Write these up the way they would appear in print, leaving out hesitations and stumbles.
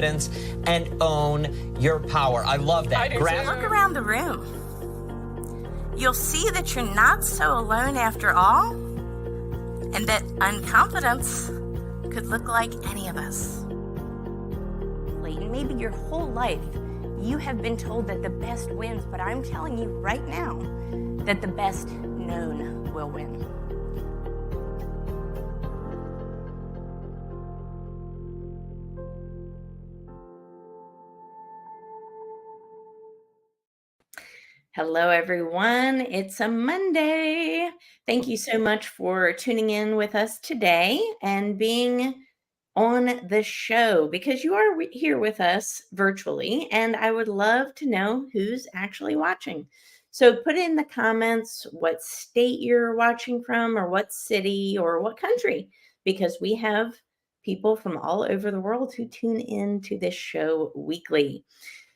and own your power. I love that. Look around the room. You'll see that you're not so alone after all, and that unconfidence could look like any of us. Maybe your whole life you have been told that the best wins, but I'm telling you right now that the best known will win. Hello, everyone. It's a Monday. Thank you so much for tuning in with us today and being on the show, because you are here with us virtually, and I would love to know who's actually watching. So put in the comments what state you're watching from, or what city, or what country, because we have people from all over the world who tune in to this show weekly.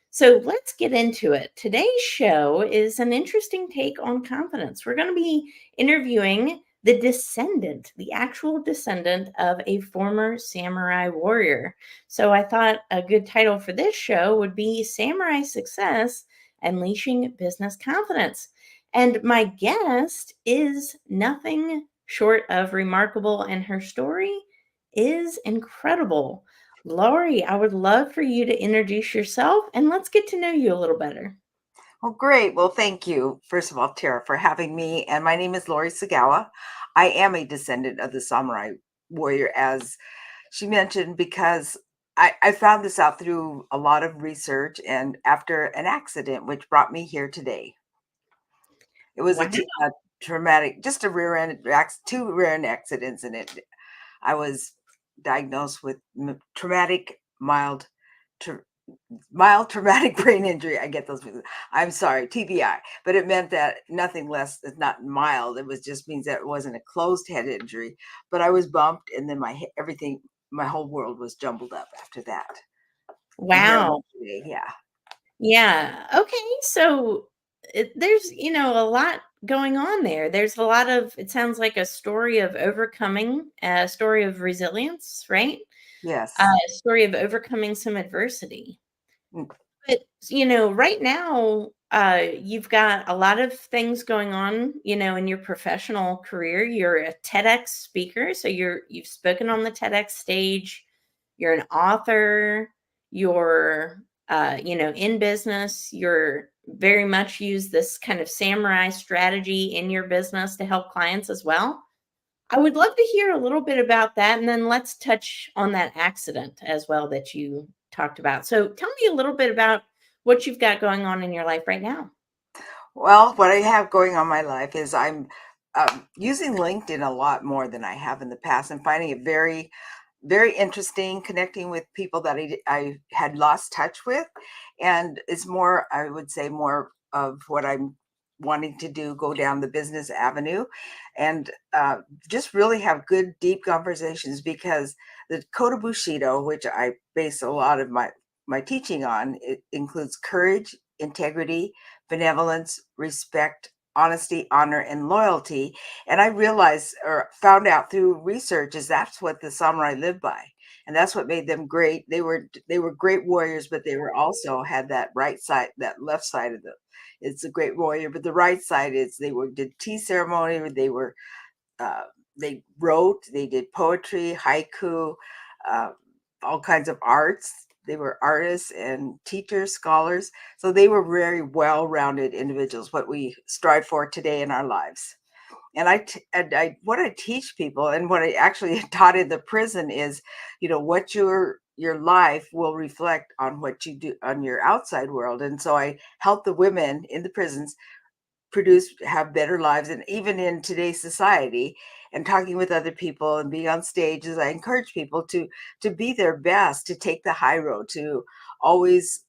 So let's get into it. Today's show is an interesting take on confidence. We're going to be interviewing the descendant, the actual descendant of a former samurai warrior. So I thought a good title for this show would be Samurai Success: Unleashing Business Confidence. And my guest is nothing short of remarkable, and her story is incredible. Lori, I would love for you to introduce yourself, and let's get to know you a little better. Well, great. Well, thank you, first of all, Tara, for having me. And my name is Lori Tsugawa. I am a descendant of the samurai warrior, as she mentioned, because I found this out through a lot of research and after an accident, which brought me here today. It was Wow. a traumatic, just a two rear end accidents in it. I was diagnosed with mild traumatic brain injury. I get those. I'm sorry, TBI, but it meant that nothing less is not mild. It was just means that it wasn't a closed head injury, but I was bumped, and then my whole world was jumbled up after that. Wow. Yeah. Yeah. Okay. So there's, a lot going on there. There's a lot of, it sounds like a story of overcoming, a story of resilience, right? Yes. A story of overcoming some adversity. Mm. But, right now, you've got a lot of things going on, in your professional career. You're a TEDx speaker, so you've spoken on the TEDx stage. You're an author. You're, in business. You're very much use this kind of samurai strategy in your business to help clients as well. I would love to hear a little bit about that, and then let's touch on that accident as well that you talked about. So tell me a little bit about what you've got going on in your life right now. Well, what I have going on in my life is I'm using LinkedIn a lot more than I have in the past, and finding it very, very interesting, connecting with people that I had lost touch with. And it's more, I would say, more of what I'm wanting to do, go down the business avenue, and just really have good, deep conversations, because the Code of Bushido, which I base a lot of my teaching on, it includes courage, integrity, benevolence, respect, honesty, honor, and loyalty. And I realized, or found out through research, is that's what the samurai lived by. And that's what made them great. They were great warriors, but they were also had that right side, that left side of the, it's a great warrior, but the right side is did tea ceremony, or they wrote, they did poetry, haiku, uh, all kinds of arts. They were artists and teachers, scholars. So they were very well-rounded individuals, what we strive for today in our lives. And what I teach people, and what I actually taught in the prison, is, what your life will reflect on what you do on your outside world. And so I help the women in the prisons have better lives. And even in today's society, and talking with other people and being on stages, I encourage people to be their best, to take the high road, to always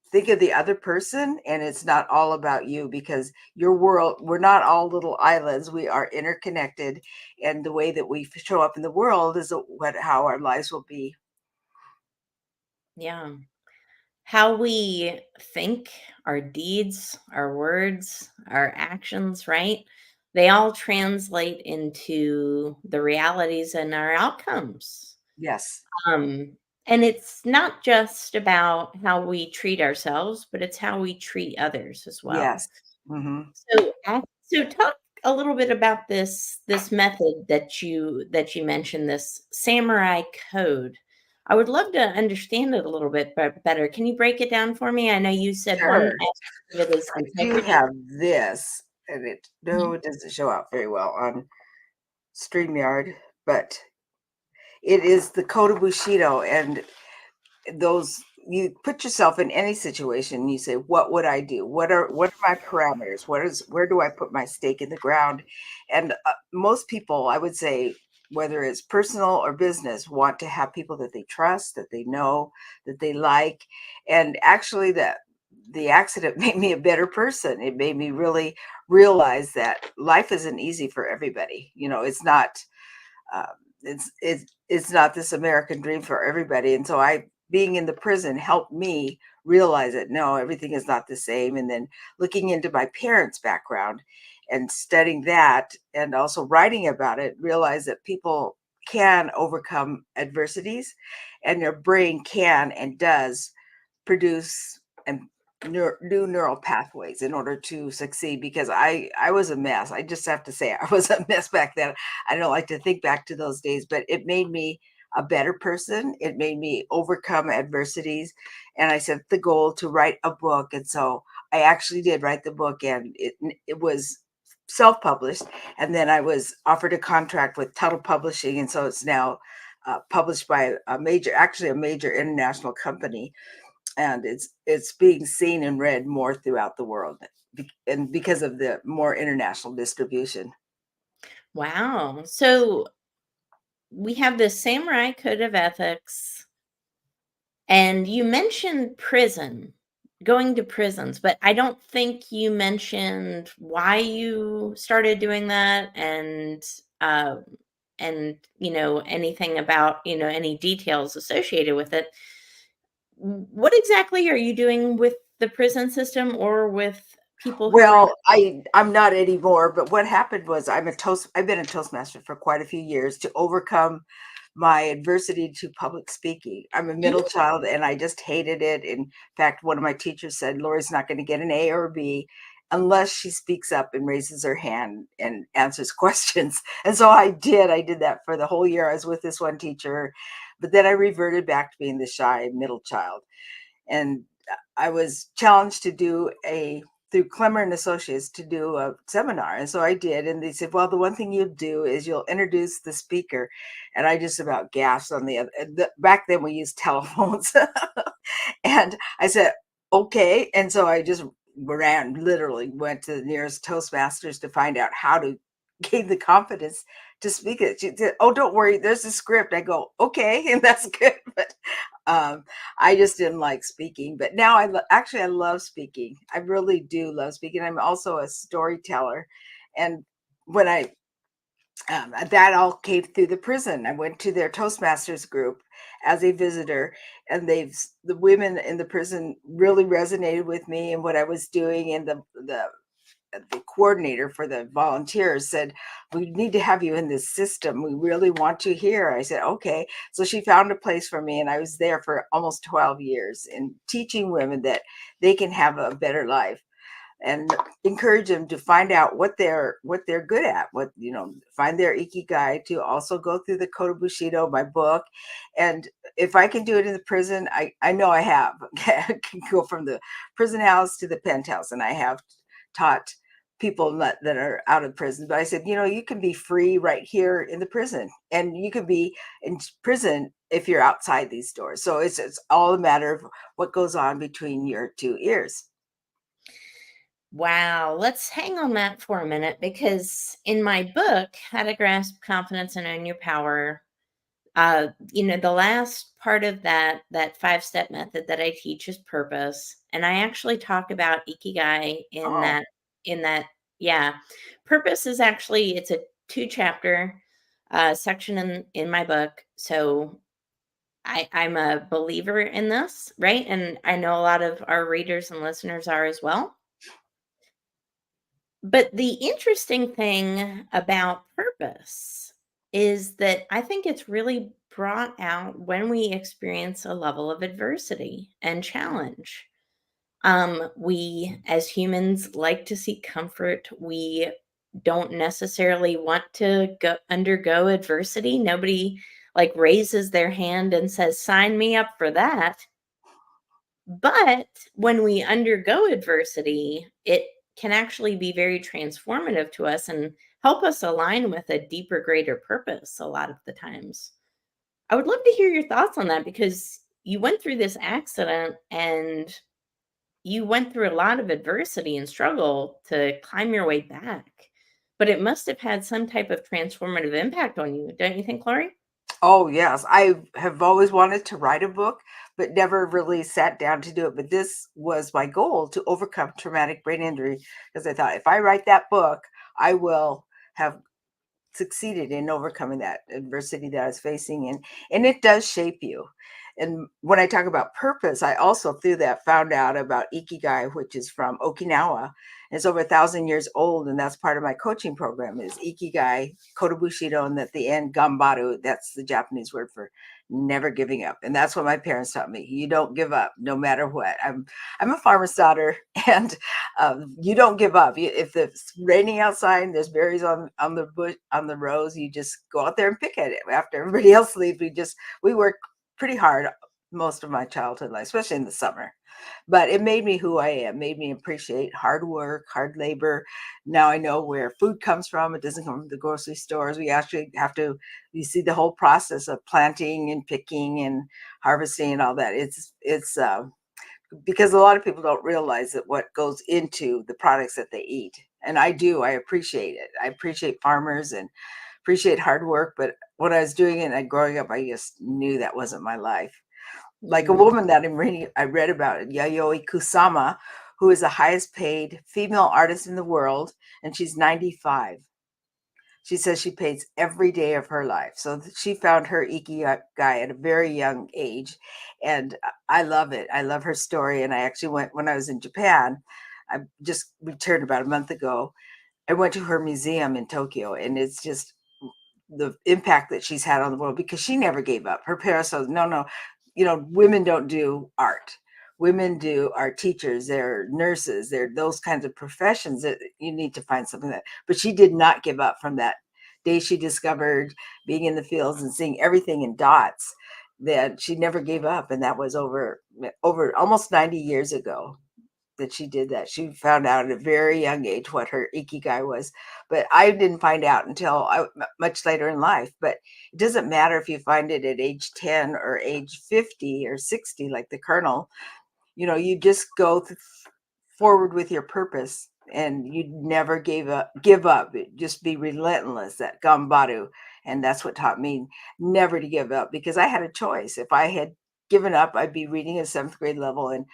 think of the other person, and it's not all about you, because your world, we're not all little islands, we are interconnected, and the way that we show up in the world is how our lives will be. Yeah. How we think, our deeds, our words, our actions, right? They all translate into the realities and our outcomes. Yes. And it's not just about how we treat ourselves, but it's how we treat others as well. Yes. Hmm. So talk a little bit about this method that you mentioned, this samurai code. I would love to understand it a little bit better. Can you break it down for me? I know you said one Sure. aspect of it is I do integrity. have this, and Mhm. it doesn't show out very well on StreamYard, but it is the Code of Bushido, and those you put yourself in any situation. You say, "What would I do? What are my parameters? Where do I put my stake in the ground?" And most people, I would say, whether it's personal or business, want to have people that they trust, that they know, that they like, and actually that. The accident made me a better person. It made me really realize that life isn't easy for everybody. It's not um, it's not this American dream for everybody. And so I being in the prison helped me realize that no, everything is not the same. And then looking into my parents' background and studying that and also writing about it, realize that people can overcome adversities and their brain can and does produce and new neural pathways in order to succeed, because I was a mess. I just have to say I was a mess back then. I don't like to think back to those days, but it made me a better person. It made me overcome adversities, and I set the goal to write a book. And so I actually did write the book, and it was self-published, and then I was offered a contract with Tuttle Publishing, and so it's now published by a major international company, and it's being seen and read more throughout the world, and because of the more international distribution. Wow. So we have this samurai code of ethics, and you mentioned prison, going to prisons, but I don't think you mentioned why you started doing that, uh, and anything about any details associated with it. What exactly are you doing with the prison system or with people who are in? Well, I'm not anymore, but what happened was I've been a Toastmaster for quite a few years to overcome my adversity to public speaking. I'm a middle Mhm. child and I just hated it. In fact, one of my teachers said, "Lori's not going to get an A or a B unless she speaks up and raises her hand and answers questions." And so I did. I did that for the whole year I was with this one teacher. But then I reverted back to being the shy middle child. And I was challenged to do a through Clemmer and Associates to do a seminar, and so I did. And they said, "Well, the one thing you'll do is you'll introduce the speaker," and I just about gasped on the other. Back then, we used telephones, and I said, "Okay," and so I just literally went to the nearest Toastmasters to find out how to gain the confidence to speak it. She said, "Oh, don't worry, there's a script." I go, "Okay," and that's good, but um, I just didn't like speaking, but now actually I love speaking. I really do love speaking. I'm also a storyteller, and when I that all came through the prison. I went to their Toastmasters group as a visitor, and the women in the prison really resonated with me and what I was doing, and the coordinator for the volunteers said, "We need to have you in this system. We really want you here." I said, "Okay." So she found a place for me, and I was there for almost 12 years in teaching women that they can have a better life, and encourage them to find out what they're good at, find their ikigai, to also go through the Code of Bushido, my book. And if I can do it in the prison, I know I have. I can go from the prison house to the penthouse, and I have taught people that are out of prison. But I said, you can be free right here in the prison, and you can be in prison if you're outside these doors. So it's all a matter of what goes on between your two ears. Wow, let's hang on that for a minute, because in my book, How to Grasp Confidence and Own Your Power, the last part of that five-step method that I teach is purpose, and I actually talk about ikigai in Oh, that yeah. Purpose is actually, it's a two-chapter section in my book. So I'm a believer in this, right? And I know a lot of our readers and listeners are as well. But the interesting thing about purpose is that I think it's really brought out when we experience a level of adversity and challenge. We as humans like to seek comfort. We don't necessarily want to undergo adversity. Nobody like raises their hand and says, "Sign me up for that." But when we undergo adversity, it can actually be very transformative to us and help us align with a deeper, greater purpose a lot of the times. I would love to hear your thoughts on that because you went through this accident and you went through a lot of adversity and struggle to climb your way back. But it must have had some type of transformative impact on you, don't you think, Lori? Oh, yes. I have always wanted to write a book, but never really sat down to do it. But this was my goal, to overcome traumatic brain injury, because I thought if I write that book, I will have succeeded in overcoming that adversity that I was facing. And it does shape you. And when I talk about purpose, I also through that found out about Ikigai, which is from Okinawa. It's over 1,000 years old, and that's part of my coaching program is Ikigai, Code of Bushido, and at the end, Gambaru. That's the Japanese word for never giving up. And that's what my parents taught me. You don't give up no matter what. I'm a farmer's daughter, and you don't give up. If it's raining outside and there's berries on the bush, on the rows, you just go out there and pick at it. After everybody else leaves, we work pretty hard most of my childhood life, especially in the summer. But it made me who I am, made me appreciate hard work, hard labor. Now I know where food comes from. It doesn't come from the grocery stores. We actually have to, you see the whole process of planting and picking and harvesting and all that. It's because a lot of people don't realize that what goes into the products that they eat. And I do, I appreciate it. I appreciate farmers and appreciate hard work. But when I was doing it and growing up, I just knew that wasn't my life. Like a Mm. woman that I read about, Yayoi Kusama, who is the highest paid female artist in the world, and she's 95. She says she paints every day of her life. So she found her ikigai at a very young age. And I love it. I love her story. And I actually went when I was in Japan. I just returned about a month ago. I went to her museum in Tokyo, and it's just the impact that she's had on the world because she never gave up. Her parents said, no, no, women don't do art. Women are teachers, they're nurses, they're those kinds of professions that you need to find something that, but she did not give up from that day she discovered being in the fields and seeing everything in dots, that she never gave up. And that was over almost 90 years ago that she did that. She found out at a very young age what her ikigai was, but I didn't find out until much later in life. But it doesn't matter if you find it at age 10 or age 50 or 60, like the Colonel. You just go forward with your purpose, and you never give up. Just be relentless, that gambaru. And that's what taught me never to give up, because I had a choice. If I had given up, I'd be reading at 7th grade level and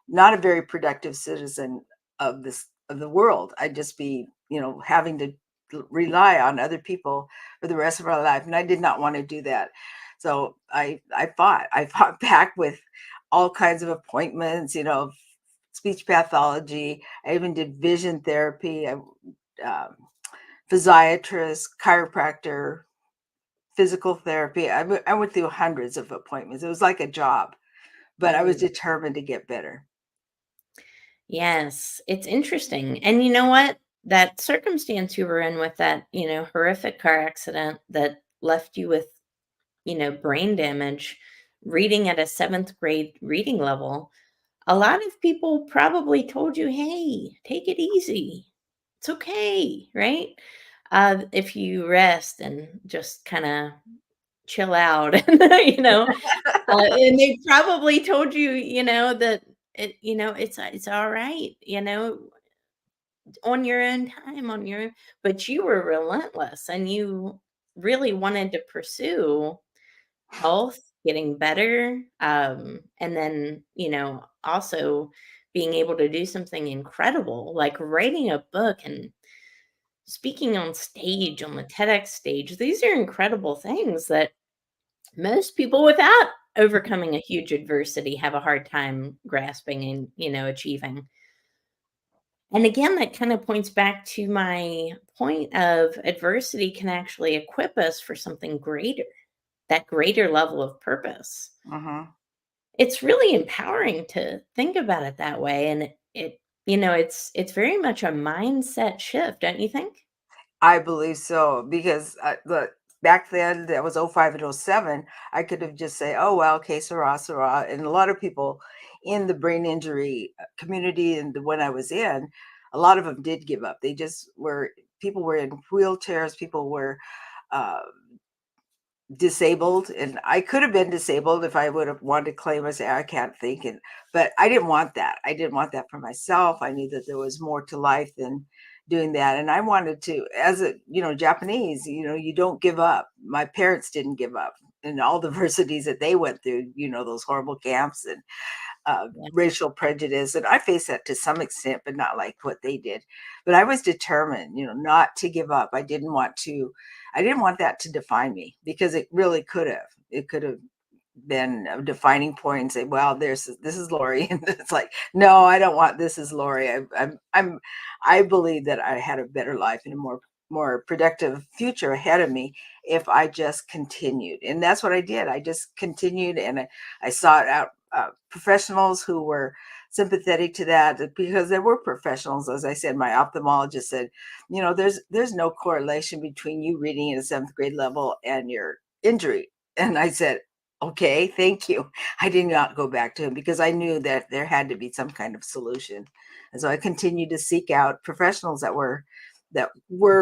not a very productive citizen of the world. I'd just be, having to rely on other people for the rest of our life. And I did not want to do that. So I fought back with all kinds of appointments, speech pathology. I even did vision therapy, physiatrist, chiropractor, physical therapy. I went through hundreds of appointments. It was like a job, but I was Mm. determined to get better. Yes, it's interesting. And you know what? That circumstance you were in with that, horrific car accident that left you with, brain damage, reading at a 7th grade reading level, a lot of people probably told you, "Hey, take it easy. It's okay," right? If you rest and just kind of chill out, and and they probably told you, that it's all right, on your own time, on your but you were relentless and you really wanted to pursue health, getting better, and then, also being able to do something incredible, like writing a book and speaking on stage, on the TEDx stage. These are incredible things that most people without overcoming a huge adversity have a hard time grasping and, achieving. And again, that kind of points back to my point of adversity can actually equip us for something greater. that greater level of purpose. Mm-hmm. It's really empowering to think about it that way, and it's very much a mindset shift, don't you think? I believe so because back then that was '05 and '07. I could have just say, oh well, okay, Sarah, Sarah. And a lot of people in the brain injury community and the one I was in, a lot of them did give up. They just were, people were in wheelchairs, people were uh, disabled, and I could have been disabled if I would have wanted to claim, I say I can't think. And but I didn't want that. I didn't want that for myself. I knew that there was more to life than doing that. And I wanted to, as a Japanese, you don't give up. My parents didn't give up, and all the adversities that they went through, those horrible camps and Yeah. racial prejudice. And I faced that to some extent, but not like what they did. But I was determined, not to give up. I didn't want that to define me, because it really could have. It could have been a defining point and say, well, this is Lori. And it's like, no, I don't want this is Lori. I believe that I had a better life and a more productive future ahead of me if I just continued. And that's what I did. I just continued, and I sought out professionals who were sympathetic to that, because there were professionals. As I said, my ophthalmologist said, there's no correlation between you reading at a 7th grade level and your injury. And I said, okay, thank you. I did not go back to him because I knew that there had to be some kind of solution. And so I continued to seek out professionals that were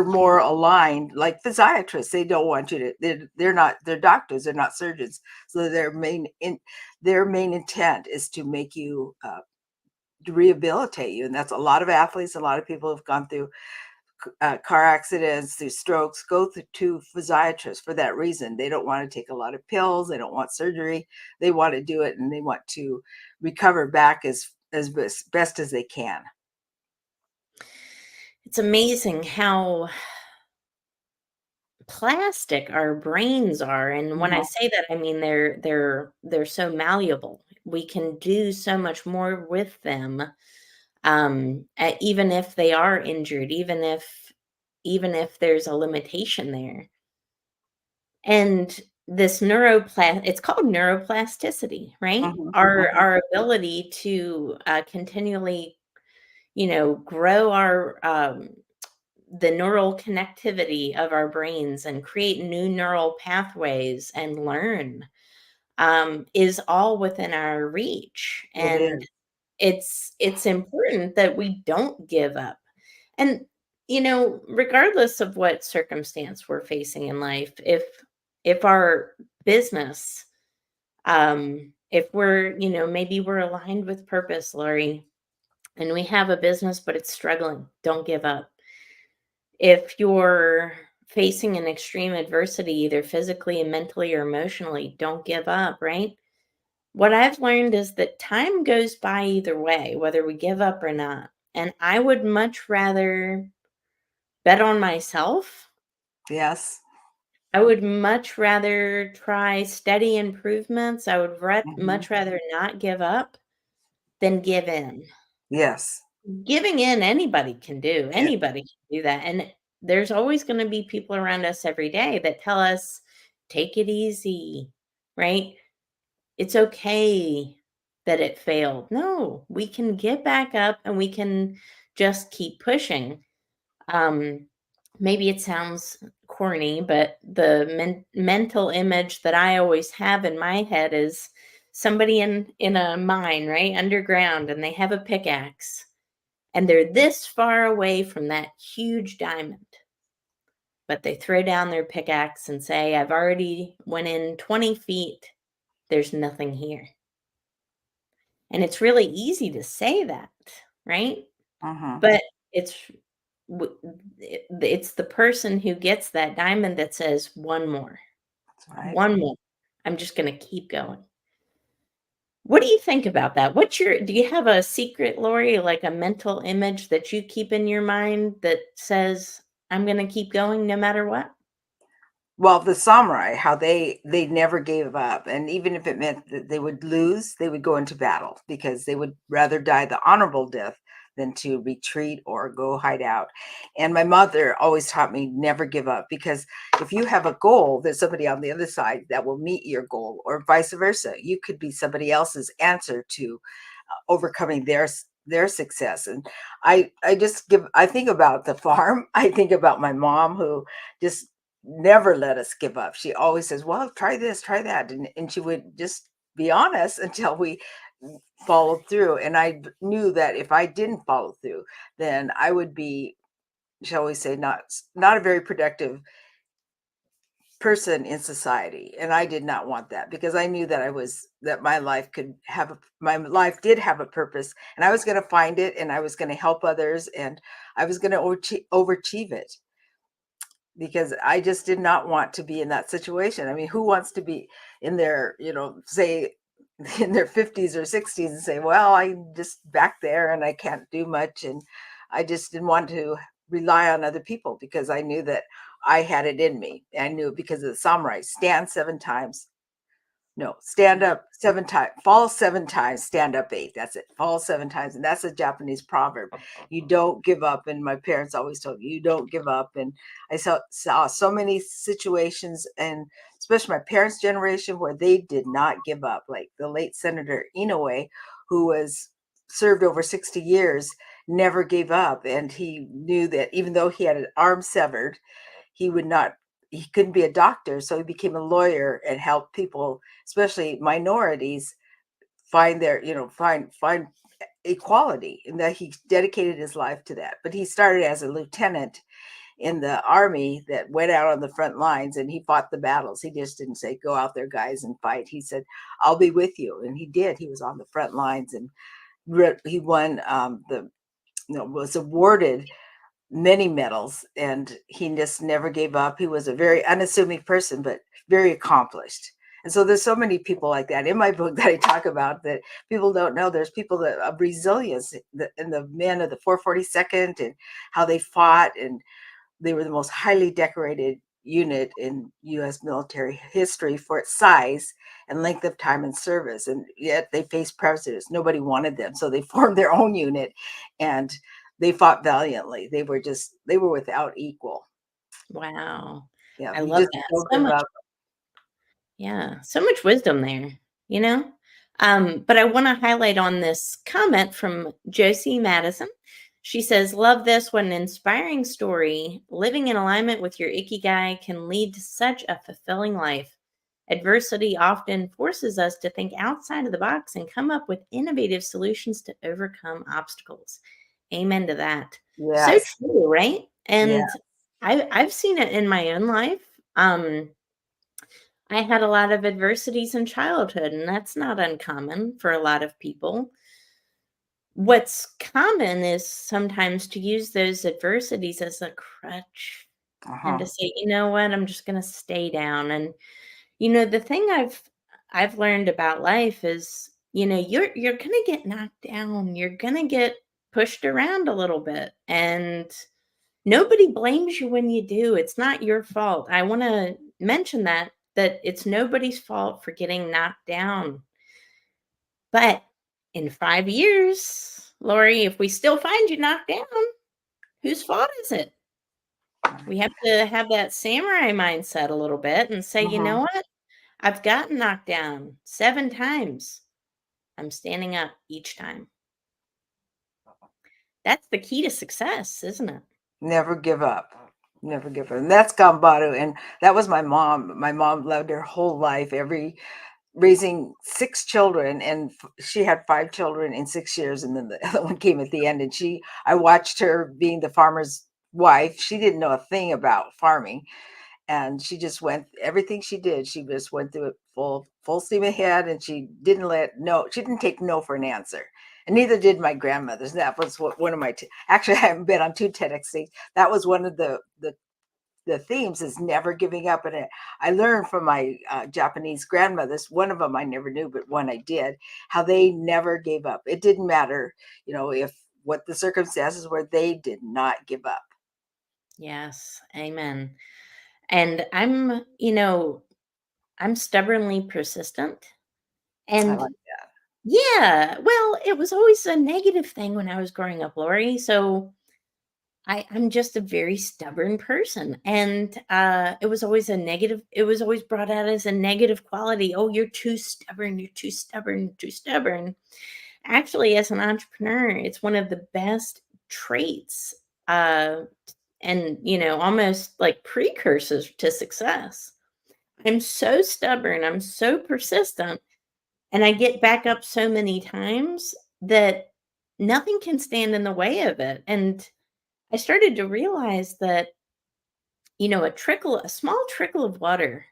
more aligned, like physiatrists. They don't want you to, they're doctors, they're not surgeons. So their main intent is to make you to rehabilitate you. And that's a lot of athletes, a lot of people have gone through car accidents, through strokes, to physiatrists for that reason. They don't want to take a lot of pills. They don't want surgery. They want to do it, and they want to recover back as best as they can. It's amazing how plastic our brains are, and when I say that, I mean they're so malleable. We can do so much more with them, even if they are injured, even if there's a limitation there. And this it's called neuroplasticity, right? Mhm, mhm. Our ability to continually, grow the neural connectivity of our brains and create new neural pathways and learn, is all within our reach. It And is. it's important that we don't give up. And regardless of what circumstance we're facing in life, if our business, if we're, maybe we're aligned with purpose, Lori, and we have a business but it's struggling, don't give up. If you're facing an extreme adversity, either physically and mentally or emotionally, don't give up, right? What I've learned is that time goes by either way, whether we give up or not. And I would much rather bet on myself. Yes. I would much rather try steady improvements. I would Mhm. much rather not give up than give in. Yes. Giving in, anybody can do. Yeah. Anybody can do that. And there's always going to be people around us every day that tell us, take it easy, right? It's okay that it failed. No, we can get back up and we can just keep pushing. Um, Maybe it sounds corny, but the mental image that I always have in my head is somebody in a mine, right, underground, and they have a pickaxe, and they're this far away from that huge diamond, but they throw down their pickaxe and say, "I've already went in 20 feet. There's nothing here." And it's really easy to say that, right? Mhm. But it's it's the person who gets that diamond that says, "One more, That's right. one more. I'm just gonna keep going." What do you think about that? Do you have a secret, Lori, like a mental image that you keep in your mind that says, "I'm gonna keep going no matter what"? Well, the samurai, how they never gave up, and even if it meant that they would lose, they would go into battle because they would rather die the honorable death than to retreat or go hide out. And my mother always taught me never give up, because if you have a goal, there's somebody on the other side that will meet your goal, or vice versa. You could be somebody else's answer to overcoming their success. And I think about the farm. I think about my mom, who just never let us give up. She always says, well, try this, try that. And she would just be honest until we followed through. And I knew that if I didn't follow through, then I would be, shall we say, not a very productive person in society. And I did not want that, because I knew that my life did have a purpose, and I was going to find it, and I was going to help others, and I was going to overachieve it, because I just did not want to be in that situation. I mean, who wants to be in their, say in their 50s or 60s and say, well, I'm just back there and I can't do much. And I just didn't want to rely on other people, because I knew that I had it in me. I knew it because of the samurai: stand 7 times. No, stand up 7 times, fall 7 times, stand up 8. That's it. Fall 7 times. And that's a Japanese proverb. You don't give up. And my parents always told me, you don't give up. And I saw so many situations, and especially my parents' generation, where they did not give up. Like the late Senator Inoue, who was served over 60 years, never gave up. And he knew that even though he had an arm severed, he couldn't be a doctor, so he became a lawyer and helped people, especially minorities, find find equality, and that he dedicated his life to that. But he started as a lieutenant in the army that went out on the front lines, and he fought the battles. He just didn't say, go out there, guys, and fight. He said, I'll be with you. And he did. He was on the front lines, and he won was awarded many medals, and he just never gave up. He was a very unassuming person, but very accomplished. And so there's so many people like that in my book that I talk about that people don't know. There's people that of resilience, and the men of the 442nd, and how they fought, and they were the most highly decorated unit in U.S. military history for its size and length of time in service. And yet they faced prejudice. Nobody wanted them, so they formed their own unit, and they fought valiantly. They were without equal. Wow. Yeah, I you love just that don't so give much. up. Yeah, so much wisdom there, you know? But I want to highlight on this comment from Josie Madison. She says, love this. What an inspiring story. Living in alignment with your ikigai can lead to such a fulfilling life. Adversity often forces us to think outside of the box and come up with innovative solutions to overcome obstacles. Amen to that. So Yes. true, right? Yeah. And I've seen it in my own life. I had a lot of adversities in childhood, and that's not uncommon for a lot of people. What's common is sometimes to use those adversities as a crutch and to Uh-huh. say, you know what, I'm just going to stay down. And the thing I've learned about life is, you're going to get knocked down. You're going to get pushed around a little bit, and nobody blames you when you do. It's not your fault. I want to mention that it's nobody's fault for getting knocked down. But in 5 years, Lori, if we still find you knocked down, whose fault is it? We have to have that samurai mindset a little bit and say, you know Uh-huh. what? I've gotten knocked down 7 times. I'm standing up each time. That's the key to success, isn't it? Never give up. Never give up. And that's Gambaro. And that was my mom. My mom loved her whole life, raising 6 children, and she had 5 children in 6 years, and then the other one came at the end. And I watched her being the farmer's wife. She didn't know a thing about farming, and she just went, everything she did, she just went through it full steam ahead. And she didn't take no for an answer. And neither did my grandmothers. That was one of my actually, I haven't been on 2 TEDx things. That was one of the themes, is never giving up. And I learned from my Japanese grandmothers. One of them I never knew, but one I did, how they never gave up. It didn't matter, if what the circumstances were, they did not give up. Yes. Amen. And I'm stubbornly persistent. I And like that. yeah, well, it was always a negative thing when I was growing up, Lori. So I'm just a very stubborn person. And it was always a negative. It was always brought out as a negative quality. Oh, you're too stubborn. You're too stubborn. You're too stubborn. Actually, as an entrepreneur, it's one of the best traits and, almost like precursors to success. I'm so stubborn. I'm so persistent. And I get back up so many times that nothing can stand in the way of it. And I started to realize that, a small trickle of water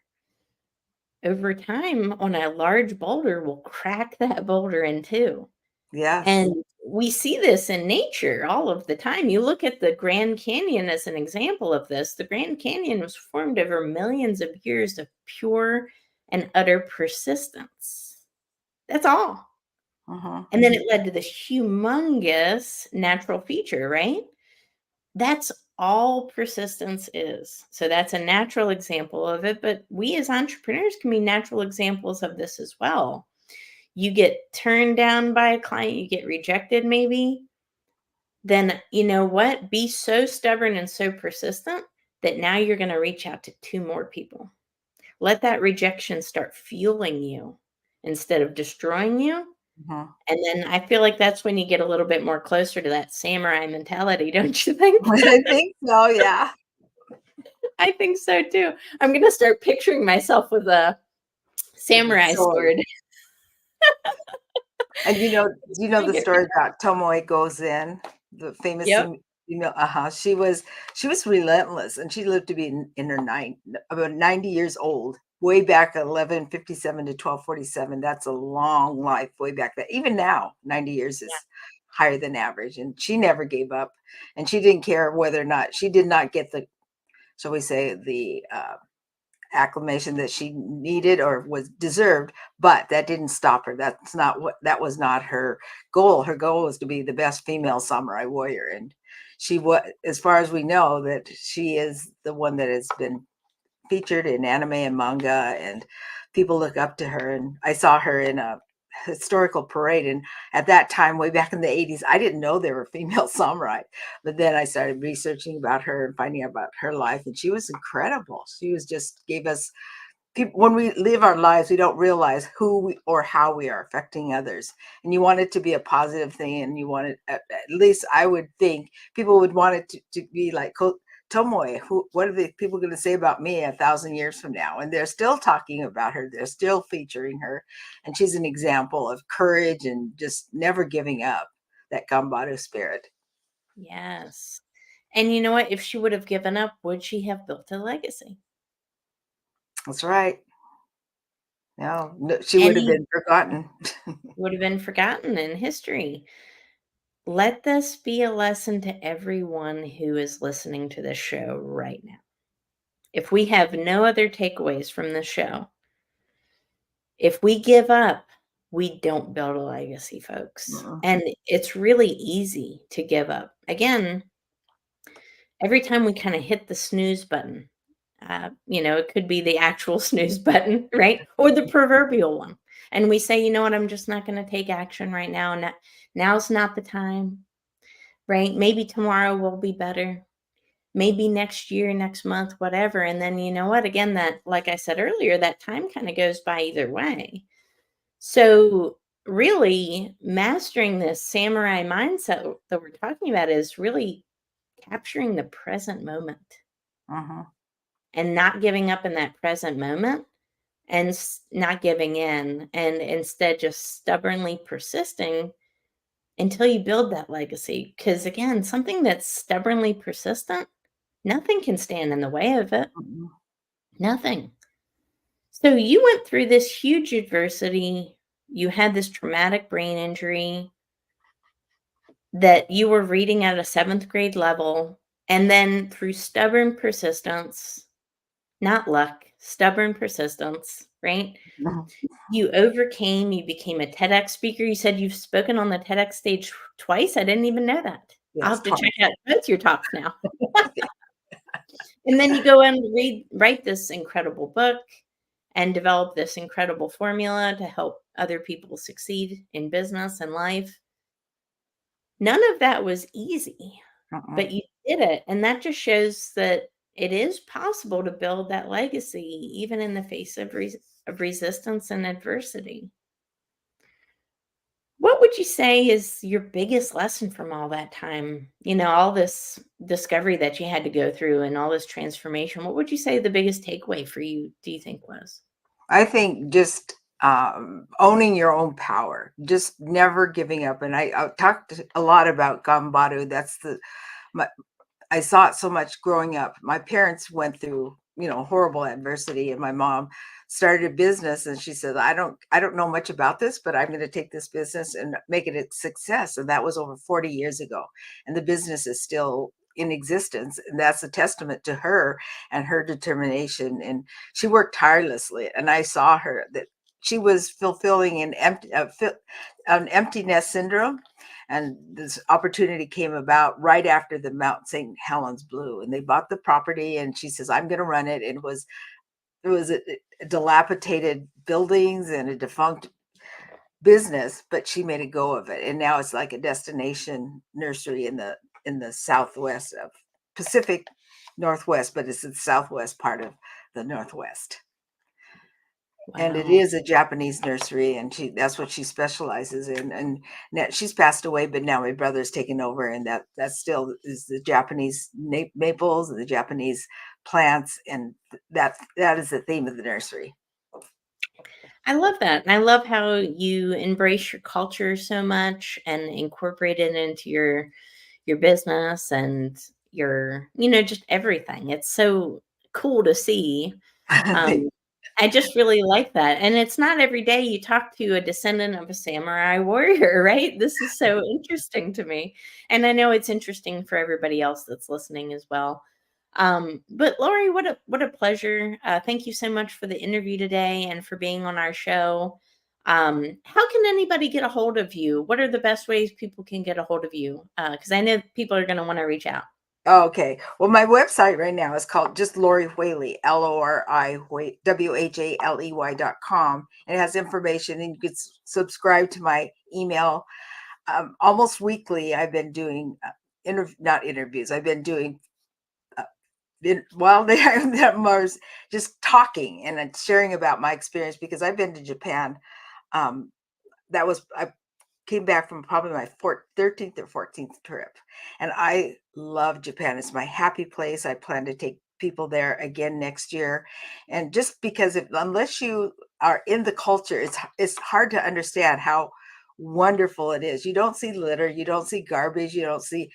over time on a large boulder will crack that boulder in two. Yes. And we see this in nature all of the time. You look at the Grand Canyon as an example of this. The Grand Canyon was formed over millions of years of pure and utter persistence. That's all. And then it led to this humongous natural feature, right? That's all persistence is. So that's a natural example of it. But we as entrepreneurs can be natural examples of this as well. You get turned down by a client, you get rejected maybe, then you know what? Be so stubborn and so persistent that now you're going to reach out to 2 more people. Let that rejection start fueling you instead of destroying you. And then I feel like that's when you get a little bit more closer to that samurai mentality, don't you think? I think so, yeah. I think so too. I'm going to start picturing myself with a samurai sword. And you know the story about Tomoe Goes In, the famous female. She was relentless, and she lived to be in her about 90 years old. Way back 1157 to 1247. That's a long life. Way back then, even now, 90 years is higher than average. And she never gave up, and she didn't care whether or not she did not get the, shall we say, the acclamation that she needed or was deserved, but that didn't stop her. That was not her goal. Her goal was to be the best female samurai warrior, and she was, as far as we know, that she is the one that has been featured in anime and manga, and people look up to her. And I saw her in a historical parade, and at that time, way back in the 80s, I didn't know there were female samurai, but then I started researching about her and finding out about her life, and she was incredible. She was just gave us people. When we live our lives, we don't realize who we or how we are affecting others, and you want it to be a positive thing, and you want it, at least I would think people would want it to be like Tomoe, what are the people going to say about me 1,000 years from now? And they're still talking about her. They're still featuring her. And she's an example of courage and just never giving up, that Gambaro spirit. Yes. And you know what? If she would have given up, would she have built a legacy? That's right. No, she would have been forgotten. Would have been forgotten in history. Let this be a lesson to everyone who is listening to this show right now. If we have no other takeaways from the show, if we give up, we don't build a legacy, folks. And it's really easy to give up. Again, every time we kind of hit the snooze button, it could be the actual snooze button, right? Or the proverbial one. And we say, you know what, I'm just not going to take action right now. Now's not the time. Right? Maybe tomorrow will be better. Maybe next year, next month, whatever. And then you know what? Again, that, like I said earlier, that time kind of goes by either way. So really mastering this samurai mindset that we're talking about is really capturing the present moment and not giving up in that present moment and not giving in, and instead just stubbornly persisting until you build that legacy. Because again, something that's stubbornly persistent, nothing can stand in the way of it. Nothing. So you went through this huge adversity. You had this traumatic brain injury that you were reading at a 7th grade level. And then through stubborn persistence, not luck, stubborn persistence, right? You overcame, you became a TEDx speaker. You said you've spoken on the TEDx stage twice. I didn't even know that. Yes, I'll have to check out both your talks now. And then you go and write this incredible book. and develop this incredible formula to help other people succeed in business and life. None of that was easy, Mm-mm. but you did it. And that just shows that it is possible to build that legacy, even in the face of, of resistance and adversity. What would you say is your biggest lesson from all that time? You know, all this discovery that you had to go through and all this transformation. What would you say the biggest takeaway for you, do you think was? I think just owning your own power, just never giving up. And I talked a lot about Gambaru. That's my, I saw it so much growing up. My parents went through, horrible adversity, and my mom started a business, and she said, I don't know much about this, but I'm going to take this business and make it a success. And that was over 40 years ago. And the business is still in existence. And that's a testament to her and her determination. And she worked tirelessly. And I saw her that she was fulfilling an empty nest syndrome. And this opportunity came about right after the Mount St. Helens blew, and they bought the property. And she says, "I'm going to run it." It was a dilapidated buildings and a defunct business, but she made a go of it, and now it's like a destination nursery in the southwest of Pacific Northwest, but it's the southwest part of the Northwest. And it Wow. is a Japanese nursery, and that's what she specializes in. And now, she's passed away, but now my brother's taken over, and that still is the Japanese maples and the Japanese plants, and that is the theme of the nursery. I love that. And I love how you embrace your culture so much and incorporate it into your business and your, just everything. It's so cool to see. They- Um, I just really like that. And it's not every day you talk to a descendant of a samurai warrior, right? This is so interesting to me. And I know it's interesting for everybody else that's listening as well. But Lori, what a pleasure. Thank you so much for the interview today and for being on our show. How can anybody get a hold of you? What are the best ways people can get a hold of you? Because I know people are going to want to reach out. Okay. Well, my website right now is called just Lori Whaley, LORI WHALEY.com. And it has information, and you could subscribe to my email. Almost weekly, I've been doing not interviews. I've been doing they have them just talking and sharing about my experience, because I've been to Japan. I came back from probably my 13th or 14th trip, and I love Japan. It's my happy place. I plan to take people there again next year. And just because unless you are in the culture, it's hard to understand how wonderful it is. You don't see litter, you don't see garbage, you don't see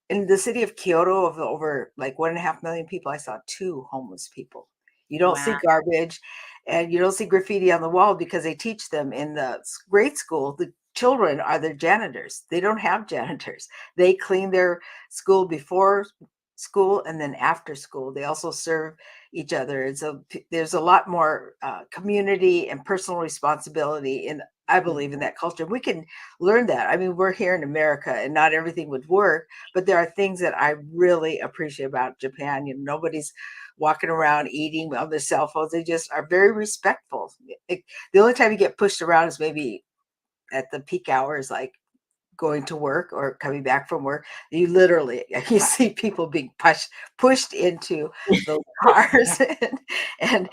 in the city of Kyoto, of over like 1.5 million people, I saw 2 homeless people. You don't see Wow. garbage, and you don't see graffiti on the wall, because they teach them in the grade school. The children are the janitors. They don't have janitors. They clean their school before school and then after school. They also serve each other. And so there's a lot more community and personal responsibility in, I believe, in that culture. We can learn that. I mean, we're here in America, and not everything would work, but there are things that I really appreciate about Japan. Nobody's walking around eating on their cell phones. They just are very respectful. The only time you get pushed around is maybe at the peak hours, like going to work or coming back from work. You literally you see people being pushed into those cars, and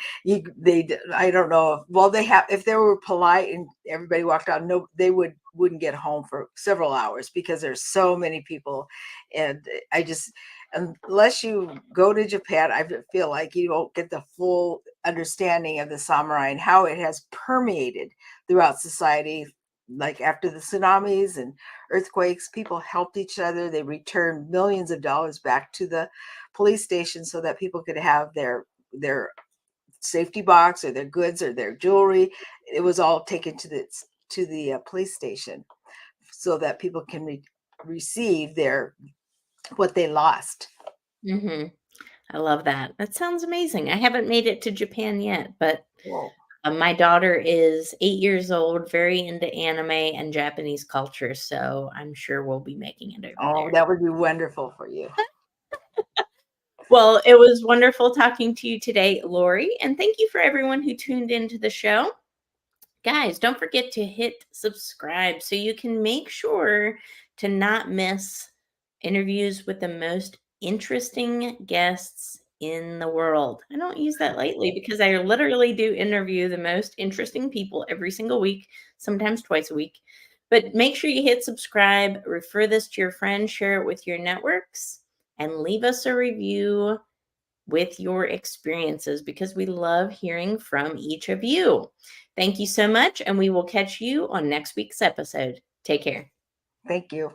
I don't know, well, if they were polite and everybody walked out, no, they wouldn't get home for several hours, because there's so many people. And I just, unless you go to Japan, I feel like you don't get the full understanding of the samurai and how it has permeated throughout society. Like after the tsunamis and earthquakes, people helped each other. They returned millions of dollars back to the police station so that people could have their safety box or their goods or their jewelry. It was all taken to the police station so that people can receive what they lost. Mm-hmm. I love that. That sounds amazing. I haven't made it to Japan yet, but Whoa. my daughter is 8 years old, very into anime and Japanese culture, so I'm sure we'll be making it over Oh, there. that would be wonderful for you. Well, it was wonderful talking to you today, Lori. And thank you for everyone who tuned into the show. Guys, don't forget to hit subscribe so you can make sure to not miss interviews with the most interesting guests in the world. I don't use that lightly because I literally do interview the most interesting people every single week, sometimes twice a week. But make sure you hit subscribe, refer this to your friends, share it with your networks, and leave us a review with your experiences because we love hearing from each of you. Thank you so much, and we will catch you on next week's episode. Take care. Thank you.